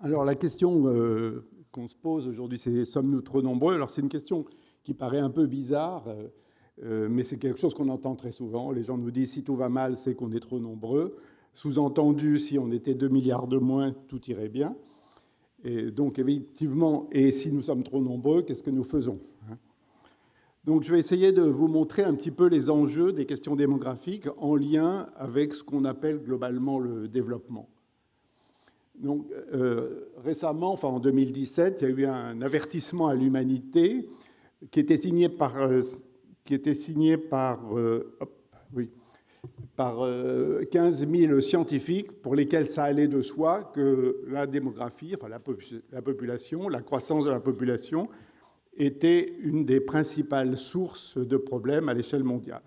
Alors la question qu'on se pose aujourd'hui, c'est sommes-nous trop nombreux? Alors c'est une question qui paraît un peu bizarre, mais c'est quelque chose qu'on entend très souvent. Les gens nous disent si tout va mal, c'est qu'on est trop nombreux. Sous-entendu, si on était 2 milliards de moins, tout irait bien. Et donc effectivement, et si nous sommes trop nombreux, qu'est-ce que nous faisons? Donc je vais essayer de vous montrer un petit peu les enjeux des questions démographiques en lien avec ce qu'on appelle globalement le développement. Donc, récemment, enfin en 2017, il y a eu un avertissement à l'humanité qui était signé par, oui, par 15 000 scientifiques pour lesquels ça allait de soi que la démographie, enfin la population, la croissance de la population était une des principales sources de problèmes à l'échelle mondiale.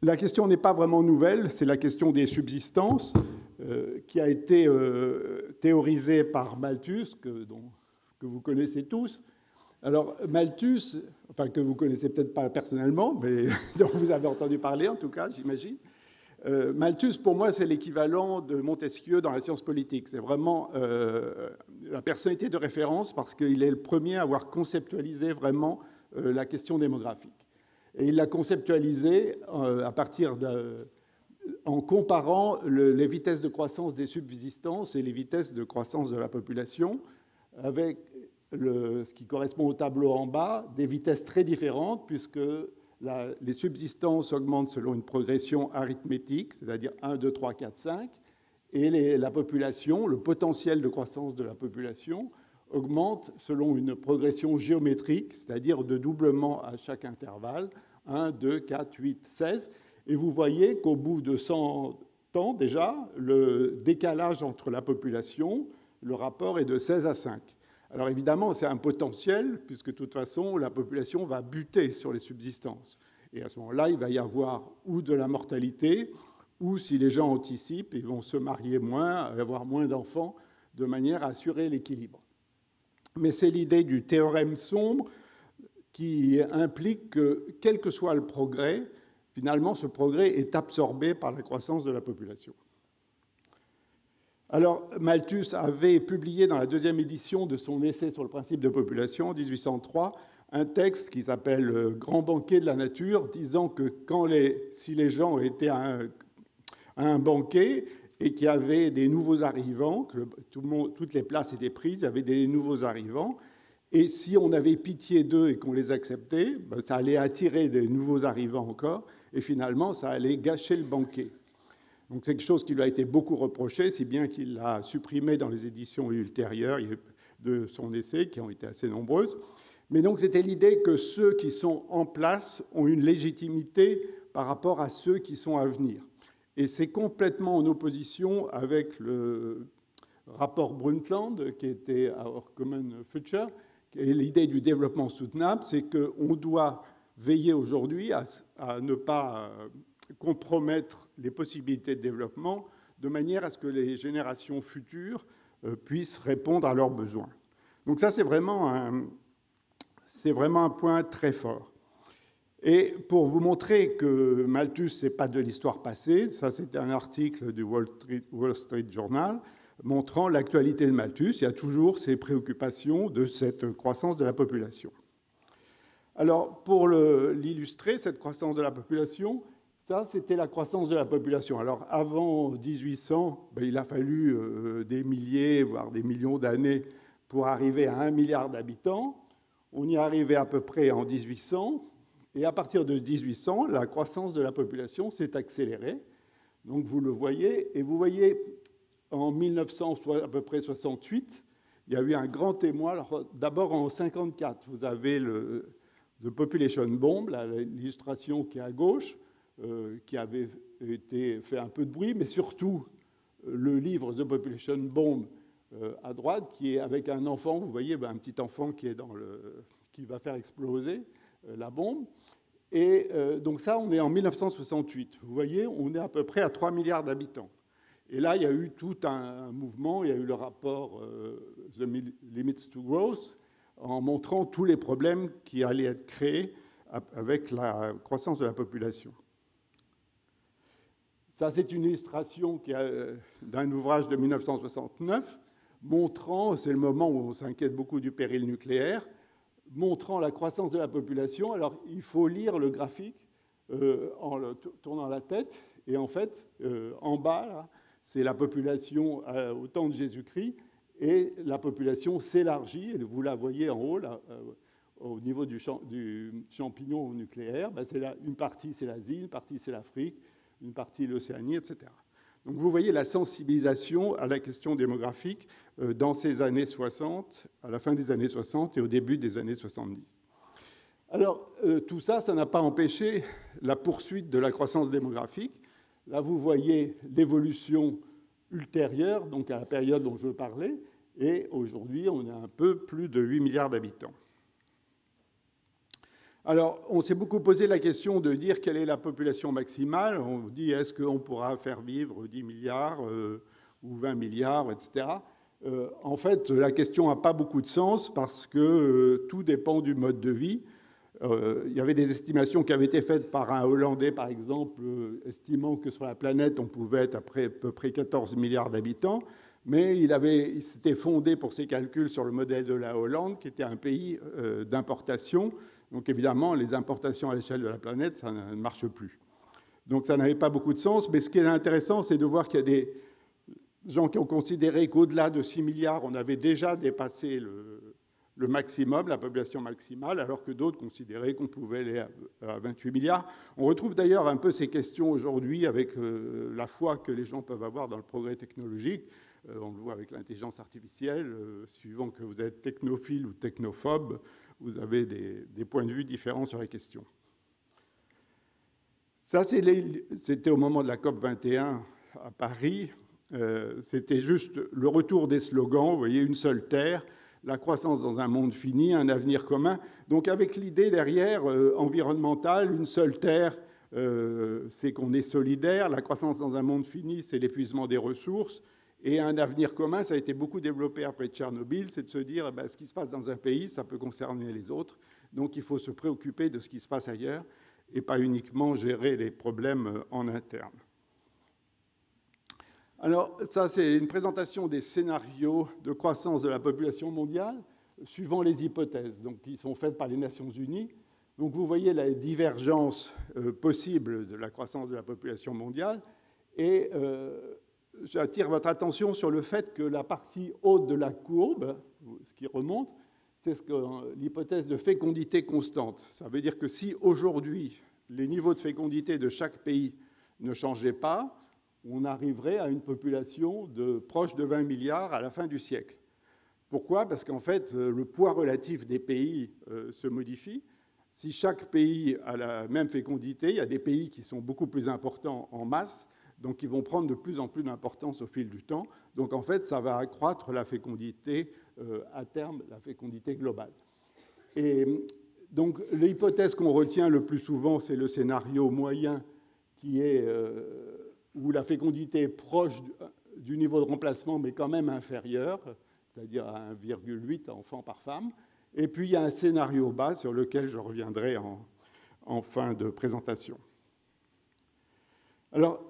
La question n'est pas vraiment nouvelle, c'est la question des subsistances qui a été théorisée par Malthus, que vous connaissez tous. Alors Malthus, enfin que vous connaissez peut-être pas personnellement, mais dont vous avez entendu parler en tout cas, j'imagine. Malthus, pour moi, c'est l'équivalent de Montesquieu dans la science politique. C'est vraiment la personnalité de référence parce qu'il est le premier à avoir conceptualisé vraiment la question démographique. Et il l'a conceptualisé à partir en comparant les vitesses de croissance des subsistances et les vitesses de croissance de la population, avec ce qui correspond au tableau en bas, des vitesses très différentes, puisque les subsistances augmentent selon une progression arithmétique, c'est-à-dire 1, 2, 3, 4, 5, et la population, le potentiel de croissance de la population, augmente selon une progression géométrique, c'est-à-dire de doublement à chaque intervalle, 1, 2, 4, 8, 16. Et vous voyez qu'au bout de 100 ans, déjà, le décalage entre la population, le rapport est de 16 à 5. Alors évidemment, c'est un potentiel, puisque de toute façon, la population va buter sur les subsistances. Et à ce moment-là, il va y avoir ou de la mortalité, ou si les gens anticipent, ils vont se marier moins, avoir moins d'enfants, de manière à assurer l'équilibre. Mais c'est l'idée du théorème sombre qui implique que, quel que soit le progrès, finalement, ce progrès est absorbé par la croissance de la population. Alors, Malthus avait publié dans la deuxième édition de son essai sur le principe de population, en 1803, un texte qui s'appelle « Grand banquet de la nature », disant que si les gens étaient à un banquet et qu'il y avait des nouveaux arrivants, que toutes les places étaient prises, il y avait des nouveaux arrivants, et si on avait pitié d'eux et qu'on les acceptait, ça allait attirer des nouveaux arrivants encore, et finalement, ça allait gâcher le banquet. Donc c'est quelque chose qui lui a été beaucoup reproché, si bien qu'il l'a supprimé dans les éditions ultérieures de son essai, qui ont été assez nombreuses. Mais donc c'était l'idée que ceux qui sont en place ont une légitimité par rapport à ceux qui sont à venir. Et c'est complètement en opposition avec le rapport Brundtland, qui était Our Common Future, et l'idée du développement soutenable, c'est qu'on doit veiller aujourd'hui à ne pas compromettre les possibilités de développement de manière à ce que les générations futures puissent répondre à leurs besoins. Donc ça, c'est vraiment un point très fort. Et pour vous montrer que Malthus, ce n'est pas de l'histoire passée, ça c'était un article du Wall Street Journal montrant l'actualité de Malthus. Il y a toujours ces préoccupations de cette croissance de la population. Alors, pour l'illustrer, cette croissance de la population, ça, c'était la croissance de la population. Alors, avant 1800, il a fallu des milliers, voire des millions d'années pour arriver à 1 milliard d'habitants. On y est arrivé à peu près en 1800. Et à partir de 1800, la croissance de la population s'est accélérée. Donc, vous le voyez. Et vous voyez, en 1900, à peu près 68, il y a eu un grand témoin. D'abord, en 54, vous avez le Population Bomb, l'illustration qui est à gauche, qui avait été fait un peu de bruit, mais surtout le livre The Population Bomb à droite, qui est avec un enfant, vous voyez, un petit enfant qui va faire exploser la bombe. Et donc ça, on est en 1968. Vous voyez, on est à peu près à 3 milliards d'habitants. Et là, il y a eu tout un mouvement, il y a eu le rapport The Limits to Growth, en montrant tous les problèmes qui allaient être créés avec la croissance de la population. Ça, c'est une illustration d'un ouvrage de 1969, montrant, c'est le moment où on s'inquiète beaucoup du péril nucléaire, montrant la croissance de la population. Alors, il faut lire le graphique en le tournant la tête. Et en fait, en bas, c'est la population au temps de Jésus-Christ. Et la population s'élargit. Vous la voyez en haut, là, au niveau du champignon nucléaire. Ben, une partie, c'est l'Asie, une partie, c'est l'Afrique, une partie, l'Océanie, etc. Donc, vous voyez la sensibilisation à la question démographique dans ces années 60, à la fin des années 60 et au début des années 70. Alors, tout ça, ça n'a pas empêché la poursuite de la croissance démographique. Là, vous voyez l'évolution ultérieure, donc à la période dont je parlais, et aujourd'hui, on a un peu plus de 8 milliards d'habitants. Alors, on s'est beaucoup posé la question de dire quelle est la population maximale. On dit, est-ce qu'on pourra faire vivre 10 milliards ou 20 milliards, etc. En fait, la question n'a pas beaucoup de sens parce que tout dépend du mode de vie. Il y avait des estimations qui avaient été faites par un Hollandais, par exemple, estimant que sur la planète, on pouvait être à peu près 14 milliards d'habitants. Mais il s'était fondé pour ses calculs sur le modèle de la Hollande, qui était un pays d'importation. Donc évidemment, les importations à l'échelle de la planète, ça ne marche plus. Donc ça n'avait pas beaucoup de sens. Mais ce qui est intéressant, c'est de voir qu'il y a des gens qui ont considéré qu'au-delà de 6 milliards, on avait déjà dépassé le maximum, la population maximale, alors que d'autres considéraient qu'on pouvait aller à 28 milliards. On retrouve d'ailleurs un peu ces questions aujourd'hui avec la foi que les gens peuvent avoir dans le progrès technologique. On le voit avec l'intelligence artificielle. Suivant que vous êtes technophile ou technophobe, vous avez des points de vue différents sur les questions. Ça, c'était au moment de la COP 21 à Paris. C'était juste le retour des slogans. Vous voyez, une seule terre, la croissance dans un monde fini, un avenir commun. Donc avec l'idée derrière environnementale, une seule terre, c'est qu'on est solidaire. La croissance dans un monde fini, c'est l'épuisement des ressources. Et un avenir commun, ça a été beaucoup développé après Tchernobyl, c'est de se dire ce qui se passe dans un pays, ça peut concerner les autres. Donc il faut se préoccuper de ce qui se passe ailleurs et pas uniquement gérer les problèmes en interne. Alors ça, c'est une présentation des scénarios de croissance de la population mondiale suivant les hypothèses qui sont faites par les Nations Unies. Donc vous voyez la divergence possible de la croissance de la population mondiale et j'attire votre attention sur le fait que la partie haute de la courbe, ce qui remonte, c'est l'hypothèse de fécondité constante. Ça veut dire que si aujourd'hui les niveaux de fécondité de chaque pays ne changeaient pas, on arriverait à une population proche de 20 milliards à la fin du siècle. Pourquoi ? Parce qu'en fait, le poids relatif des pays se modifie. Si chaque pays a la même fécondité, il y a des pays qui sont beaucoup plus importants en masse, donc ils vont prendre de plus en plus d'importance au fil du temps. Donc en fait, ça va accroître la fécondité à terme, la fécondité globale. Et donc l'hypothèse qu'on retient le plus souvent, c'est le scénario moyen qui est où la fécondité est proche du niveau de remplacement, mais quand même inférieur, c'est-à-dire à 1,8 enfants par femme. Et puis il y a un scénario bas sur lequel je reviendrai en fin de présentation. Alors,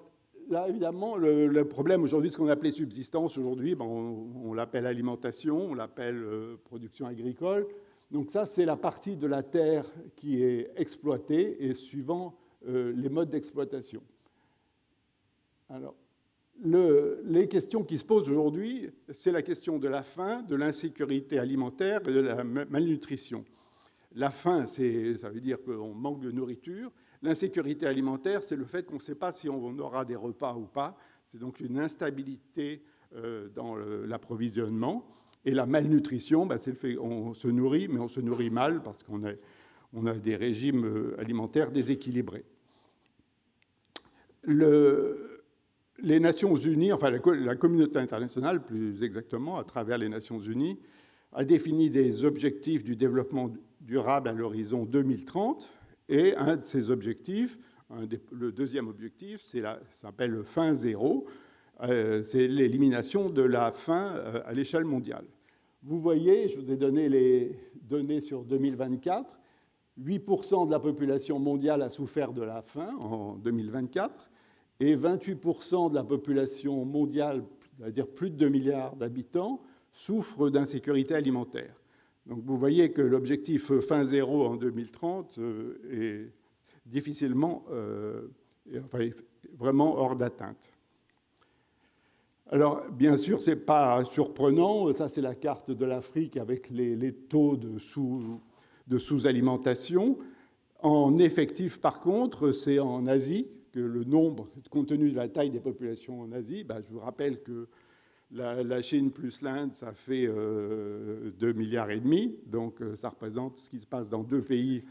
là, évidemment, le problème aujourd'hui, ce qu'on appelait subsistance aujourd'hui, on l'appelle alimentation, on l'appelle production agricole. Donc ça, c'est la partie de la terre qui est exploitée et suivant les modes d'exploitation. Alors, les questions qui se posent aujourd'hui, c'est la question de la faim, de l'insécurité alimentaire et de la malnutrition. La faim, ça veut dire qu'on manque de nourriture. L'insécurité alimentaire, c'est le fait qu'on ne sait pas si on aura des repas ou pas. C'est donc une instabilité dans l'approvisionnement. Et la malnutrition, c'est le fait qu'on se nourrit, mais on se nourrit mal parce qu'on a des régimes alimentaires déséquilibrés. Les Nations Unies, enfin la communauté internationale, plus exactement, à travers les Nations Unies, a défini des objectifs du développement durable à l'horizon 2030. Et un de ces objectifs, le deuxième objectif, ça s'appelle le faim zéro. C'est l'élimination de la faim à l'échelle mondiale. Vous voyez, je vous ai donné les données sur 2024. 8% de la population mondiale a souffert de la faim en 2024. et 28% de la population mondiale, c'est-à-dire plus de 2 milliards d'habitants, souffrent d'insécurité alimentaire. Donc vous voyez que l'objectif fin zéro en 2030 est difficilement, enfin, vraiment hors d'atteinte. Alors, bien sûr, ce n'est pas surprenant. Ça, c'est la carte de l'Afrique avec les taux de sous-alimentation. En effectif, par contre, c'est en Asie que le nombre, compte tenu de la taille des populations en Asie, je vous rappelle que la Chine plus l'Inde, ça fait 2,5 milliards. Donc, ça représente ce qui se passe dans 2 pays,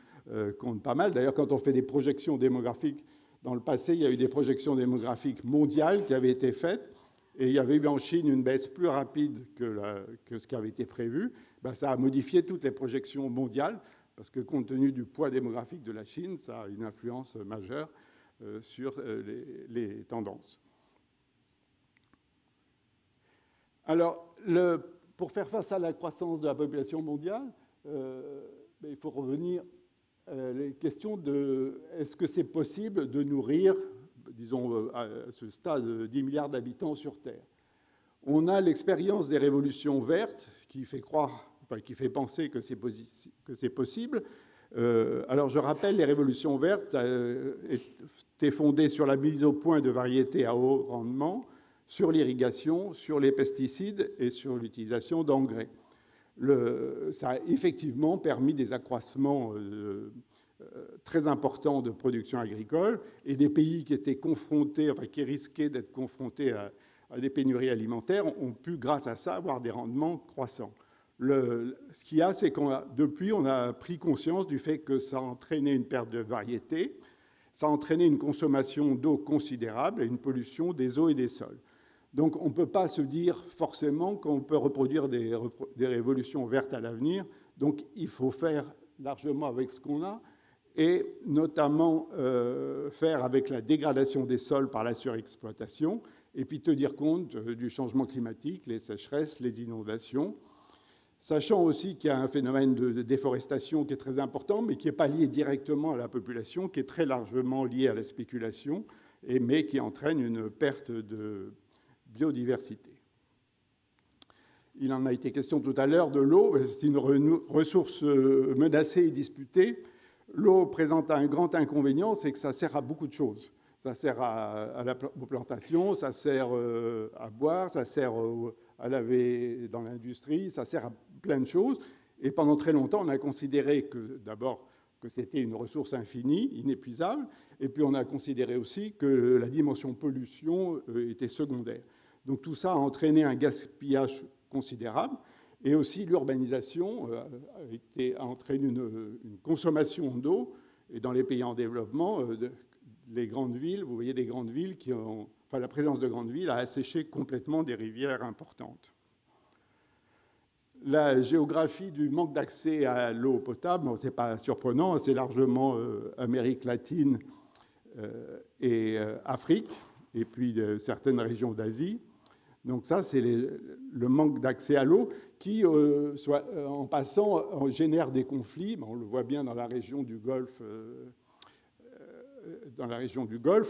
compte pas mal. D'ailleurs, quand on fait des projections démographiques, dans le passé, il y a eu des projections démographiques mondiales qui avaient été faites. Et il y avait eu en Chine une baisse plus rapide que ce qui avait été prévu. Ça a modifié toutes les projections mondiales, parce que compte tenu du poids démographique de la Chine, ça a une influence majeure sur les tendances. Alors, pour faire face à la croissance de la population mondiale, il faut revenir à les questions de est-ce que c'est possible de nourrir, disons, à ce stade, 10 milliards d'habitants sur Terre. On a l'expérience des révolutions vertes qui fait croire, enfin, qui fait penser que c'est possible. Alors, je rappelle, les révolutions vertes étaient fondées sur la mise au point de variétés à haut rendement, sur l'irrigation, sur les pesticides et sur l'utilisation d'engrais. Ça a effectivement permis des accroissements très importants de production agricole, et des pays qui étaient confrontés, enfin qui risquaient d'être confrontés à des pénuries alimentaires ont pu, grâce à ça, avoir des rendements croissants. Ce qu'il y a, c'est depuis, on a pris conscience du fait que ça entraînait une perte de variété, ça entraînait une consommation d'eau considérable et une pollution des eaux et des sols. Donc on ne peut pas se dire forcément qu'on peut reproduire des révolutions vertes à l'avenir. Donc il faut faire largement avec ce qu'on a, et notamment faire avec la dégradation des sols par la surexploitation, et puis tenir compte du changement climatique, les sécheresses, les inondations, sachant aussi qu'il y a un phénomène de déforestation qui est très important, mais qui n'est pas lié directement à la population, qui est très largement lié à la spéculation, mais qui entraîne une perte de biodiversité. Il en a été question tout à l'heure de l'eau. C'est une ressource menacée et disputée. L'eau présente un grand inconvénient, c'est que ça sert à beaucoup de choses. Ça sert aux plantations, ça sert à boire, ça sert à laver dans l'industrie, ça sert à plein de choses. Et pendant très longtemps, on a considéré que, d'abord, que c'était une ressource infinie, inépuisable, et puis on a considéré aussi que la dimension pollution était secondaire. Donc tout ça a entraîné un gaspillage considérable, et aussi l'urbanisation a entraîné une consommation d'eau. Et dans les pays en développement, les grandes villes, vous voyez des grandes villes la présence de grandes villes a asséché complètement des rivières importantes. La géographie du manque d'accès à l'eau potable, ce n'est pas surprenant, c'est largement Amérique latine et Afrique, et puis certaines régions d'Asie. Donc ça, c'est le manque d'accès à l'eau qui, en passant, génère des conflits. On le voit bien dans la région du Golfe,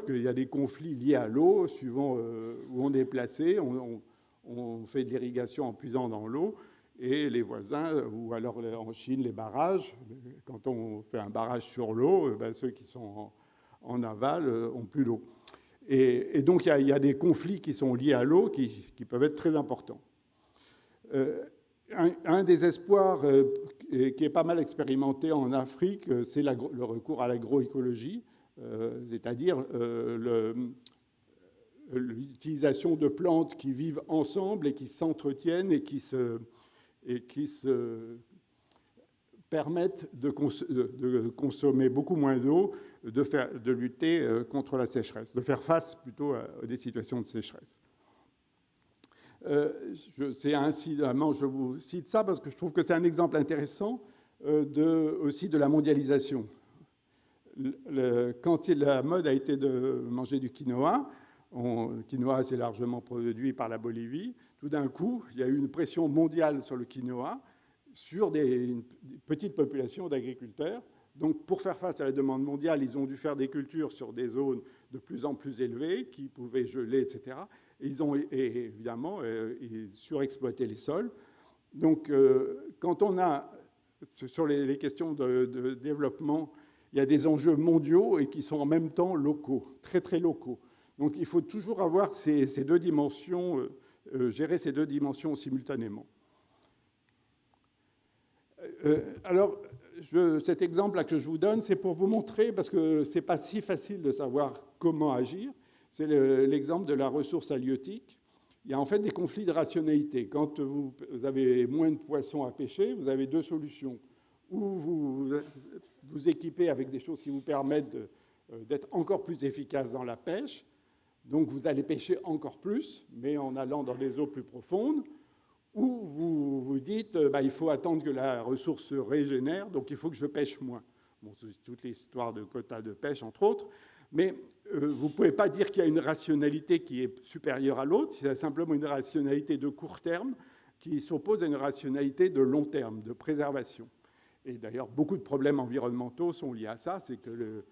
qu'il y a des conflits liés à l'eau, suivant où on est placé. On fait de l'irrigation en puisant dans l'eau, et les voisins, ou alors en Chine, les barrages. Quand on fait un barrage sur l'eau, ceux qui sont en aval n'ont plus l'eau. Et donc, il y a des conflits qui sont liés à l'eau qui peuvent être très importants. Un des espoirs qui est pas mal expérimenté en Afrique, c'est le recours à l'agroécologie, c'est-à-dire l'utilisation de plantes qui vivent ensemble et qui s'entretiennent et qui se permettent de consommer beaucoup moins d'eau, de lutter contre la sécheresse, de faire face plutôt à des situations de sécheresse. Incidemment, je vous cite ça parce que je trouve que c'est un exemple intéressant aussi de la mondialisation. Quand la mode a été de manger du quinoa, le quinoa c'est largement produit par la Bolivie, tout d'un coup, il y a eu une pression mondiale sur le quinoa, sur une petite population d'agriculteurs. Donc, pour faire face à la demande mondiale, ils ont dû faire des cultures sur des zones de plus en plus élevés qui pouvaient geler, etc. Et évidemment, ils surexploitaient les sols. Donc, quand on a, sur les questions de développement, il y a des enjeux mondiaux et qui sont en même temps locaux, très, très locaux. Donc, il faut toujours avoir ces deux dimensions, gérer ces deux dimensions simultanément. Alors, cet exemple-là que je vous donne, c'est pour vous montrer, parce que ce n'est pas si facile de savoir comment agir, c'est l'exemple de la ressource halieutique. Il y a en fait des conflits de rationalité. Quand vous avez moins de poissons à pêcher, vous avez deux solutions. Ou vous équipez avec des choses qui vous permettent d'être encore plus efficace dans la pêche, donc vous allez pêcher encore plus, mais en allant dans des eaux plus profondes, ou vous vous dites il faut attendre que la ressource se régénère, donc il faut que je pêche moins. Bon, c'est toute l'histoire de quotas de pêche, entre autres, mais vous ne pouvez pas dire qu'il y a une rationalité qui est supérieure à l'autre, c'est simplement une rationalité de court terme qui s'oppose à une rationalité de long terme, de préservation. Et d'ailleurs, beaucoup de problèmes environnementaux sont liés à ça, c'est que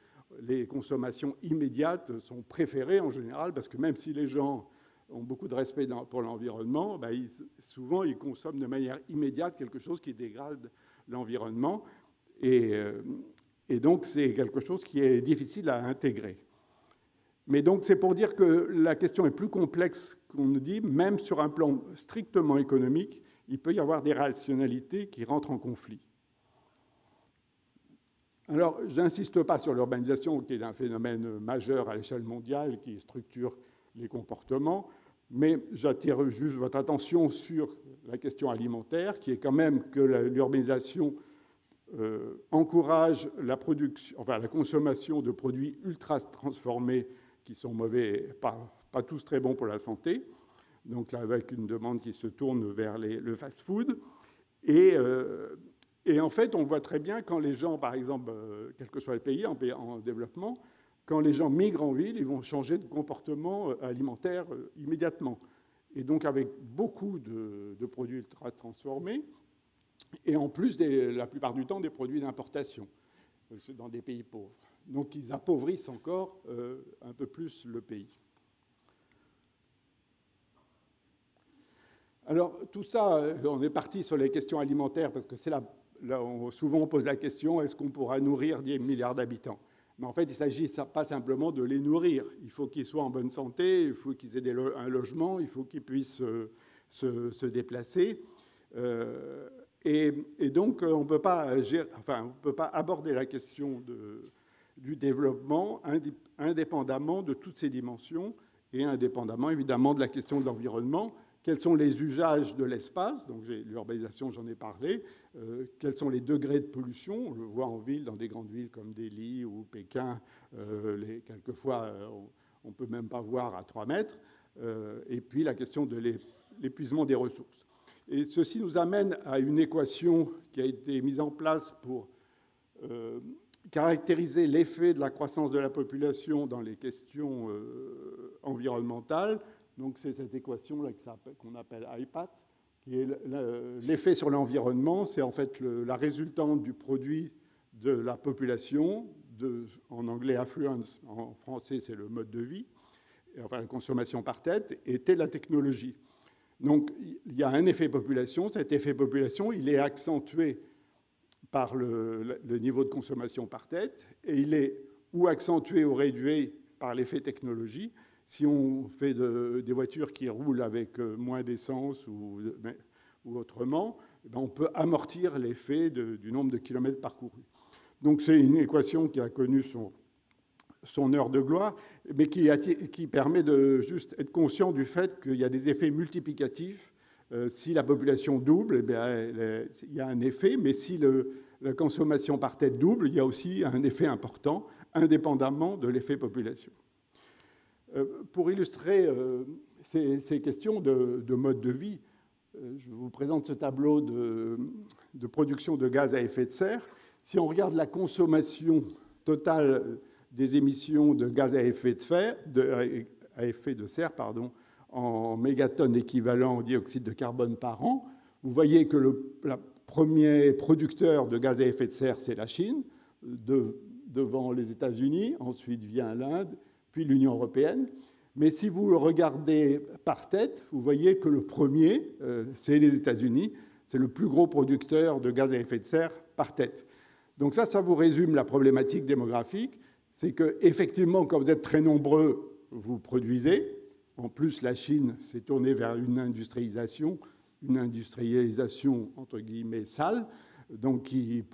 les consommations immédiates sont préférées en général, parce que même si les gens ont beaucoup de respect pour l'environnement, souvent ils consomment de manière immédiate quelque chose qui dégrade l'environnement. Et donc c'est quelque chose qui est difficile à intégrer. Mais donc c'est pour dire que la question est plus complexe qu'on nous dit, même sur un plan strictement économique, il peut y avoir des rationalités qui rentrent en conflit. Alors, je n'insiste pas sur l'urbanisation, qui est un phénomène majeur à l'échelle mondiale, qui structure les comportements, mais j'attire juste votre attention sur la question alimentaire, qui est quand même que l'urbanisation encourage la consommation de produits ultra transformés qui sont mauvais, pas tous très bons pour la santé, donc là, avec une demande qui se tourne vers le fast-food. Et en fait, on voit très bien quand les gens, par exemple, quel que soit le pays en développement, quand les gens migrent en ville, ils vont changer de comportement alimentaire immédiatement. Et donc avec beaucoup de produits ultra transformés, et en plus, la plupart du temps, des produits d'importation dans des pays pauvres. Donc ils appauvrissent encore un peu plus le pays. Alors tout ça, on est parti sur les questions alimentaires, parce que c'est là souvent on pose la question, est-ce qu'on pourra nourrir 10 milliards d'habitants ? Mais en fait, il ne s'agit pas simplement de les nourrir. Il faut qu'ils soient en bonne santé, il faut qu'ils aient un logement, il faut qu'ils puissent se déplacer. Et donc, on ne peut pas aborder la question du développement indépendamment de toutes ces dimensions et indépendamment, évidemment, de la question de l'environnement. Quels sont les usages de l'espace? Donc, l'urbanisation, j'en ai parlé. Quels sont les degrés de pollution? On le voit en ville, dans des grandes villes comme Delhi ou Pékin. Quelquefois, on ne peut même pas voir à 3 mètres. Et puis, la question de l'épuisement des ressources. Et ceci nous amène à une équation qui a été mise en place pour caractériser l'effet de la croissance de la population dans les questions environnementales. Donc c'est cette équation-là qu'on appelle IPAT, qui est l'effet sur l'environnement. C'est en fait la résultante du produit de la population, en anglais affluence, en français c'est le mode de vie, enfin la consommation par tête, et la technologie. Donc il y a un effet population. Cet effet population, il est accentué par le niveau de consommation par tête, et il est ou accentué ou réduit par l'effet technologie. Si on fait des voitures qui roulent avec moins d'essence ou autrement, on peut amortir l'effet du nombre de kilomètres parcourus. Donc c'est une équation qui a connu son heure de gloire, mais qui permet de juste être conscient du fait qu'il y a des effets multiplicatifs. Si la population double, il y a un effet, mais si la consommation par tête double, il y a aussi un effet important, indépendamment de l'effet population. Pour illustrer ces questions de mode de vie, je vous présente ce tableau de production de gaz à effet de serre. Si on regarde la consommation totale des émissions de gaz à effet de serre, en mégatonnes équivalent au dioxyde de carbone par an, vous voyez que le premier producteur de gaz à effet de serre, c'est la Chine, devant les États-Unis, ensuite vient l'Inde, puis l'Union européenne. Mais si vous le regardez par tête, vous voyez que le premier, c'est les États-Unis. C'est le plus gros producteur de gaz à effet de serre par tête. Donc ça vous résume la problématique démographique. C'est qu'effectivement, quand vous êtes très nombreux, vous produisez. En plus, la Chine s'est tournée vers une industrialisation entre guillemets sale, donc qui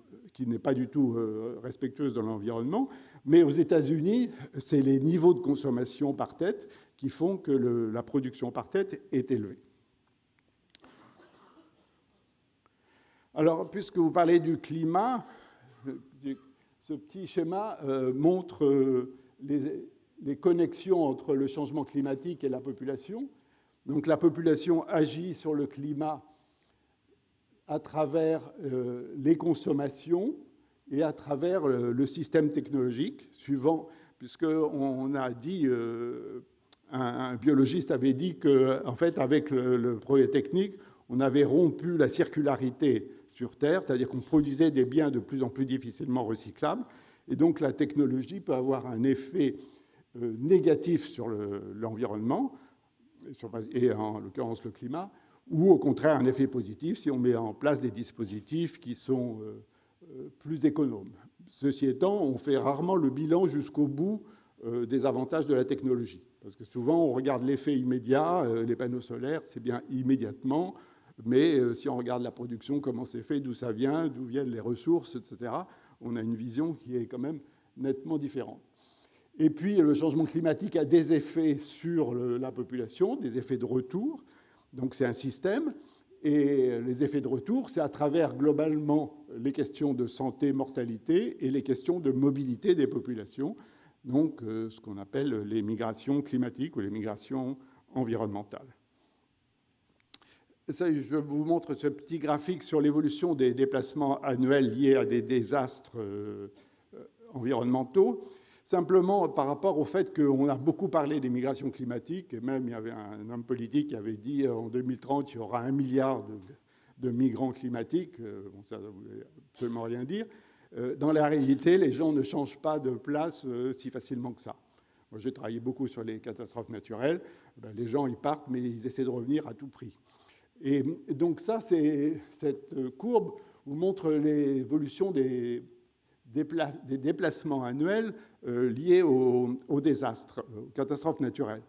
n'est pas du tout respectueuse de l'environnement. Mais aux États-Unis, c'est les niveaux de consommation par tête qui font que la production par tête est élevée. Alors, puisque vous parlez du climat, ce petit schéma montre les connexions entre le changement climatique et la population. Donc, la population agit sur le climat à travers les consommations et à travers le système technologique, suivant, puisqu'on a dit, un biologiste avait dit qu'en fait, avec le progrès technique, on avait rompu la circularité sur Terre, c'est-à-dire qu'on produisait des biens de plus en plus difficilement recyclables. Et donc, la technologie peut avoir un effet négatif sur l'environnement, et en l'occurrence le climat, ou au contraire un effet positif si on met en place des dispositifs qui sont plus économes. Ceci étant, on fait rarement le bilan jusqu'au bout des avantages de la technologie. Parce que souvent, on regarde l'effet immédiat, les panneaux solaires, c'est bien immédiatement, mais si on regarde la production, comment c'est fait, d'où ça vient, d'où viennent les ressources, etc., on a une vision qui est quand même nettement différente. Et puis, le changement climatique a des effets sur la population, des effets de retour. Donc, c'est un système. Et les effets de retour, c'est à travers, globalement, les questions de santé, mortalité et les questions de mobilité des populations. Donc, ce qu'on appelle les migrations climatiques ou les migrations environnementales. Ça, je vous montre ce petit graphique sur l'évolution des déplacements annuels liés à des désastres environnementaux. Simplement par rapport au fait qu'on a beaucoup parlé des migrations climatiques, et même il y avait un homme politique qui avait dit en 2030, il y aura 1 milliard de migrants climatiques. Bon, ça ne voulait absolument rien dire. Dans la réalité, les gens ne changent pas de place si facilement que ça. Moi, j'ai travaillé beaucoup sur les catastrophes naturelles. Ben, les gens, ils partent, mais ils essaient de revenir à tout prix. Et donc ça, cette courbe vous montre l'évolution des déplacements annuels liés aux désastres, aux catastrophes naturelles.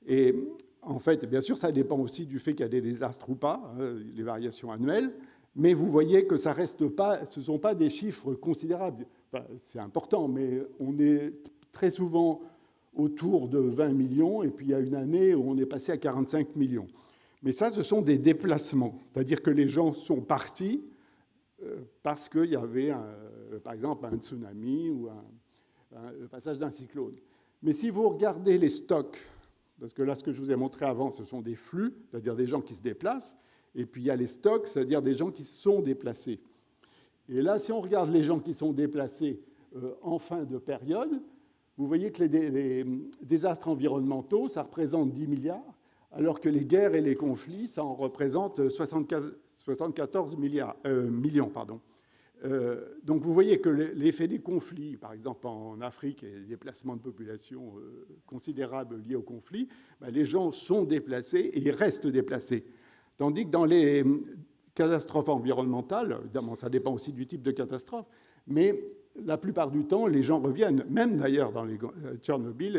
Et en fait, bien sûr, ça dépend aussi du fait qu'il y a des désastres ou pas, les variations annuelles, mais vous voyez que ça reste pas, ce ne sont pas des chiffres considérables. Enfin, c'est important, mais on est très souvent autour de 20 millions, et puis il y a une année où on est passé à 45 millions. Mais ça, ce sont des déplacements, c'est-à-dire que les gens sont partis parce qu'il y avait, par exemple, un tsunami ou le passage d'un cyclone. Mais si vous regardez les stocks, parce que là, ce que je vous ai montré avant, ce sont des flux, c'est-à-dire des gens qui se déplacent, et puis il y a les stocks, c'est-à-dire des gens qui sont déplacés. Et là, si on regarde les gens qui sont déplacés en fin de période, vous voyez que les désastres environnementaux, ça représente 10 milliards, alors que les guerres et les conflits, ça en représente 74 millions. Donc vous voyez que l'effet des conflits, par exemple en Afrique, et les déplacements de population considérables liés aux conflits, ben les gens sont déplacés et ils restent déplacés. Tandis que dans les catastrophes environnementales, évidemment ça dépend aussi du type de catastrophe, mais la plupart du temps, les gens reviennent. Même d'ailleurs dans les Tchernobyl,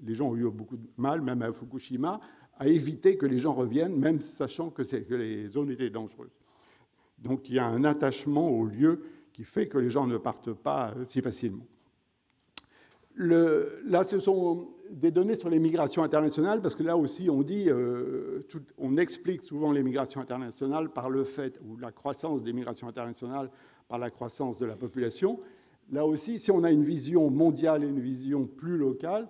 les gens ont eu beaucoup de mal, même à Fukushima, à éviter que les gens reviennent, même sachant que les zones étaient dangereuses. Donc il y a un attachement au lieu qui fait que les gens ne partent pas si facilement. Là, ce sont des données sur les migrations internationales, parce que là aussi, on dit, on explique souvent les migrations internationales par le fait, ou la croissance des migrations internationales par la croissance de la population. Là aussi, si on a une vision mondiale et une vision plus locale,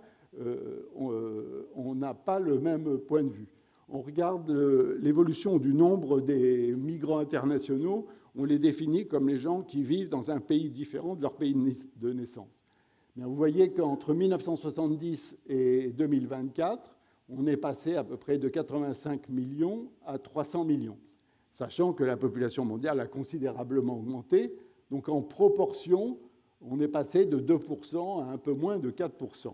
on n'a pas le même point de vue. On regarde l'évolution du nombre des migrants internationaux, on les définit comme les gens qui vivent dans un pays différent de leur pays de naissance. Bien, vous voyez qu'entre 1970 et 2024, on est passé à peu près de 85 millions à 300 millions, sachant que la population mondiale a considérablement augmenté. Donc en proportion, on est passé de 2% à un peu moins de 4%.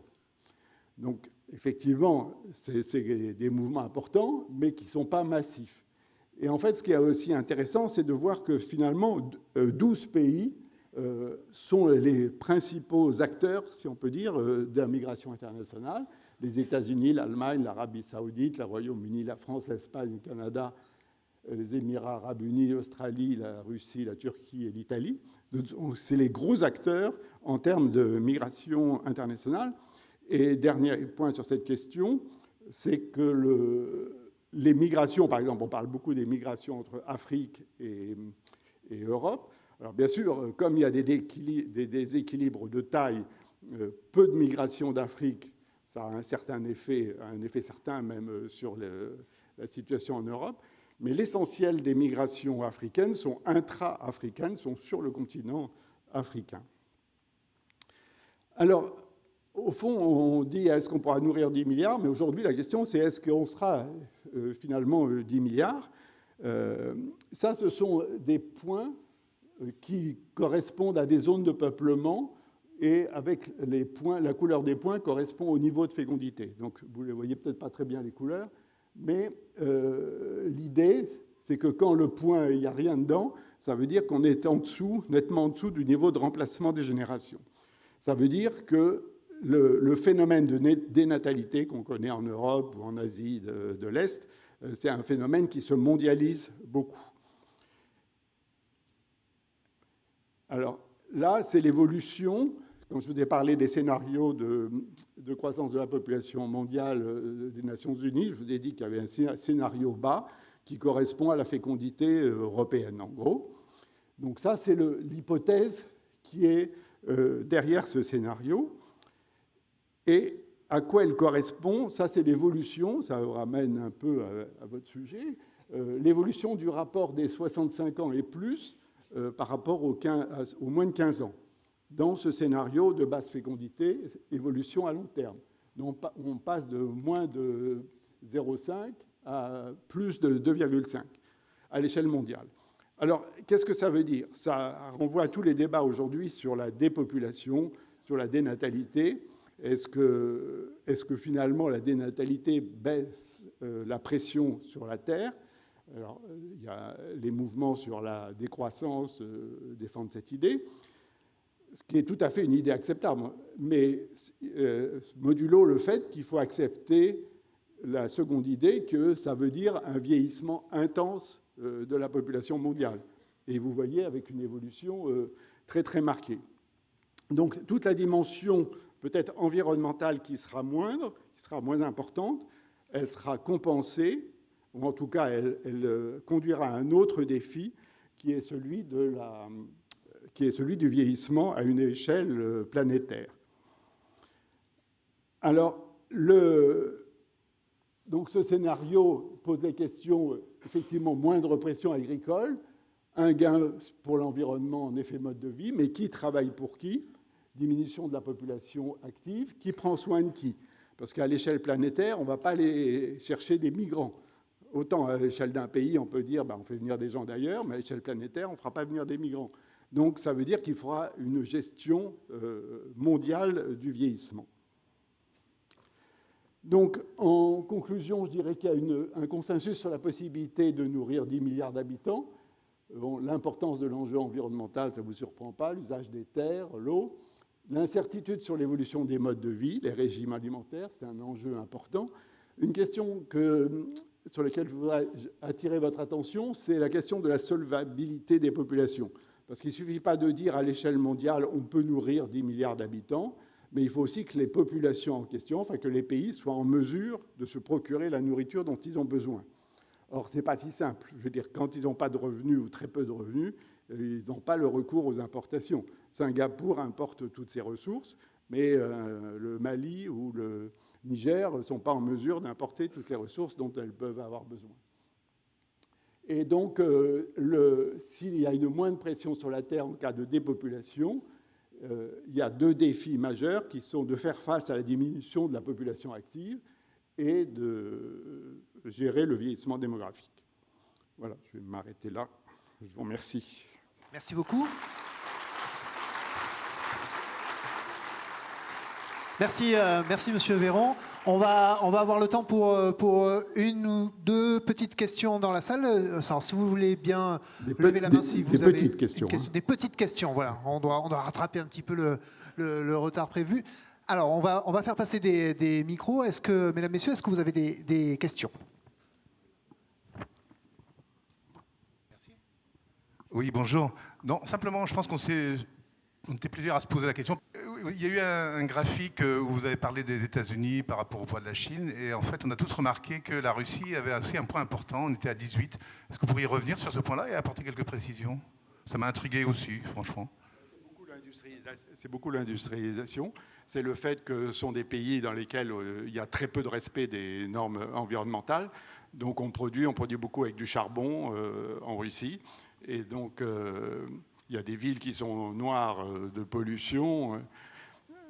Donc, effectivement, c'est des mouvements importants, mais qui ne sont pas massifs. Et en fait, ce qui est aussi intéressant, c'est de voir que finalement, 12 pays sont les principaux acteurs, si on peut dire, de la migration internationale. Les États-Unis, l'Allemagne, l'Arabie saoudite, le Royaume-Uni, la France, l'Espagne, le Canada, les Émirats arabes unis, l'Australie, la Russie, la Turquie et l'Italie. C'est les gros acteurs en termes de migration internationale. Et dernier point sur cette question, c'est que les migrations, par exemple, on parle beaucoup des migrations entre Afrique et Europe. Alors bien sûr, comme il y a des déséquilibres de taille, peu de migration d'Afrique, ça a un certain effet, un effet certain même sur la situation en Europe. Mais l'essentiel des migrations africaines sont intra-africaines, sont sur le continent africain. Alors, au fond, on dit est-ce qu'on pourra nourrir 10 milliards, mais aujourd'hui, la question, c'est est-ce qu'on sera finalement 10 milliards. Ça, ce sont des points qui correspondent à des zones de peuplement et avec les points, la couleur des points correspond au niveau de fécondité. Donc, vous ne voyez peut-être pas très bien les couleurs, mais l'idée, c'est que quand le point, il n'y a rien dedans, ça veut dire qu'on est en dessous, nettement en dessous du niveau de remplacement des générations. Ça veut dire que le phénomène de dénatalité qu'on connaît en Europe ou en Asie de l'Est, c'est un phénomène qui se mondialise beaucoup. Alors là, c'est l'évolution. Quand je vous ai parlé des scénarios de croissance de la population mondiale des Nations Unies, je vous ai dit qu'il y avait un scénario bas qui correspond à la fécondité européenne, en gros. Donc ça, c'est l'hypothèse qui est derrière ce scénario. Et à quoi elle correspond? Ça, c'est l'évolution, ça vous ramène un peu à votre sujet, l'évolution du rapport des 65 ans et plus par rapport aux moins de 15 ans. Dans ce scénario de basse fécondité, évolution à long terme. Donc, on passe de moins de 0,5 à plus de 2,5 à l'échelle mondiale. Alors, qu'est-ce que ça veut dire? Ça renvoie à tous les débats aujourd'hui sur la dépopulation, sur la dénatalité. Est-ce que finalement la dénatalité baisse la pression sur la Terre? Alors, il y a les mouvements sur la décroissance défendent cette idée, ce qui est tout à fait une idée acceptable, mais modulo le fait qu'il faut accepter la seconde idée que ça veut dire un vieillissement intense de la population mondiale. Et vous voyez avec une évolution très très marquée. Donc toute la dimension peut-être environnementale qui sera moindre, qui sera moins importante, elle sera compensée, ou en tout cas elle conduira à un autre défi qui est celui du vieillissement à une échelle planétaire. Alors, donc ce scénario pose des questions, effectivement, moindre pression agricole, un gain pour l'environnement en effet mode de vie, mais qui travaille pour qui? Diminution de la population active, qui prend soin de qui? Parce qu'à l'échelle planétaire, on ne va pas aller chercher des migrants. Autant à l'échelle d'un pays, on peut dire on fait venir des gens d'ailleurs, mais à l'échelle planétaire, on ne fera pas venir des migrants. Donc ça veut dire qu'il faudra une gestion mondiale du vieillissement. Donc en conclusion, je dirais qu'il y a un consensus sur la possibilité de nourrir 10 milliards d'habitants. Bon, l'importance de l'enjeu environnemental, ça ne vous surprend pas, l'usage des terres, l'eau. L'incertitude sur l'évolution des modes de vie, les régimes alimentaires, c'est un enjeu important. Une question sur laquelle je voudrais attirer votre attention, c'est la question de la solvabilité des populations. Parce qu'il ne suffit pas de dire à l'échelle mondiale on peut nourrir 10 milliards d'habitants, mais il faut aussi que les populations en question, enfin que les pays soient en mesure de se procurer la nourriture dont ils ont besoin. Or, ce n'est pas si simple. Je veux dire, quand ils n'ont pas de revenus ou très peu de revenus, ils n'ont pas le recours aux importations. Singapour importe toutes ses ressources, mais le Mali ou le Niger ne sont pas en mesure d'importer toutes les ressources dont elles peuvent avoir besoin. Et donc, s'il y a une moindre pression sur la Terre en cas de dépopulation, il y a deux défis majeurs qui sont de faire face à la diminution de la population active et de gérer le vieillissement démographique. Voilà, je vais m'arrêter là. Je vous remercie. Merci beaucoup. Merci, merci Monsieur Véron. On va avoir le temps pour une ou deux petites questions dans la salle. Alors, si vous voulez bien lever la main, si vous avez petites questions, des petites questions. Voilà, on doit rattraper un petit peu le retard prévu. Alors, on va faire passer des micros. Mesdames, Messieurs, est-ce que vous avez des questions? Merci. Oui, bonjour. Non, simplement, je pense qu'on était plusieurs à se poser la question. Il y a eu un graphique où vous avez parlé des États-Unis par rapport au poids de la Chine. Et en fait, on a tous remarqué que la Russie avait aussi un point important. On était à 18. Est-ce que vous pourriez revenir sur ce point-là et apporter quelques précisions? Ça m'a intrigué aussi, franchement. C'est beaucoup l'industrialisation. C'est le fait que ce sont des pays dans lesquels il y a très peu de respect des normes environnementales. Donc on produit beaucoup avec du charbon en Russie. Et donc il y a des villes qui sont noires de pollution.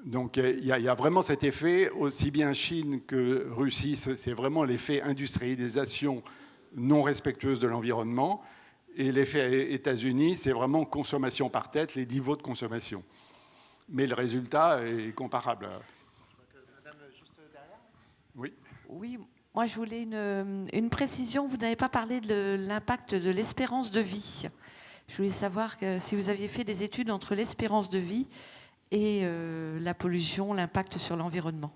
Donc il y a vraiment cet effet, aussi bien Chine que Russie, c'est vraiment l'effet industrialisation non respectueuse de l'environnement. Et l'effet États-Unis, c'est vraiment consommation par tête, les niveaux de consommation. Mais le résultat est comparable. Madame, juste derrière. Oui. Oui, moi je voulais une précision. Vous n'avez pas parlé de l'impact de l'espérance de vie. Je voulais savoir si vous aviez fait des études entre l'espérance de vie et la pollution, l'impact sur l'environnement.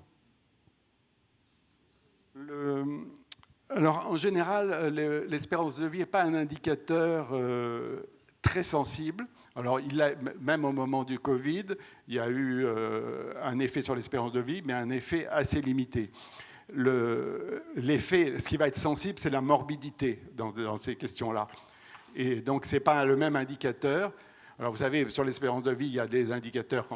Alors en général, l'espérance de vie n'est pas un indicateur très sensible. Alors, même au moment du Covid, il y a eu un effet sur l'espérance de vie, mais un effet assez limité. L'effet, ce qui va être sensible, c'est la morbidité dans ces questions-là. Et donc, ce n'est pas le même indicateur. Alors, vous savez, sur l'espérance de vie, il y a des indicateurs,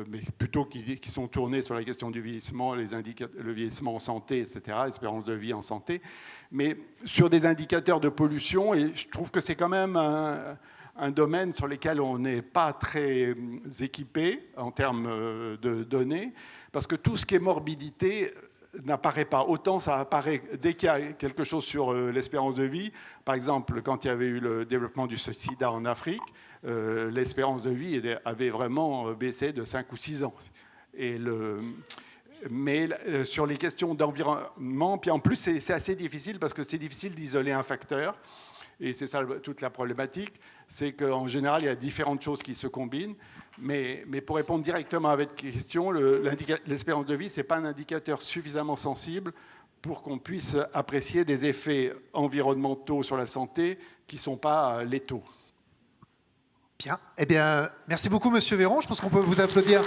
mais plutôt qui sont tournés sur la question du vieillissement, le vieillissement en santé, etc., l'espérance de vie en santé. Mais sur des indicateurs de pollution, et je trouve que c'est quand même un domaine sur lequel on n'est pas très équipé en termes de données, parce que tout ce qui est morbidité n'apparaît pas. Autant ça apparaît dès qu'il y a quelque chose sur l'espérance de vie. Par exemple, quand il y avait eu le développement du sida en Afrique, l'espérance de vie avait vraiment baissé de 5 ou 6 ans. Mais sur les questions d'environnement, puis en plus c'est assez difficile parce que c'est difficile d'isoler un facteur. Et c'est ça toute la problématique, c'est qu'en général, il y a différentes choses qui se combinent. Mais pour répondre directement à votre question, l'espérance de vie, ce n'est pas un indicateur suffisamment sensible pour qu'on puisse apprécier des effets environnementaux sur la santé qui ne sont pas létaux. Bien. Eh bien, merci beaucoup, Monsieur Véron. Je pense qu'on peut vous applaudir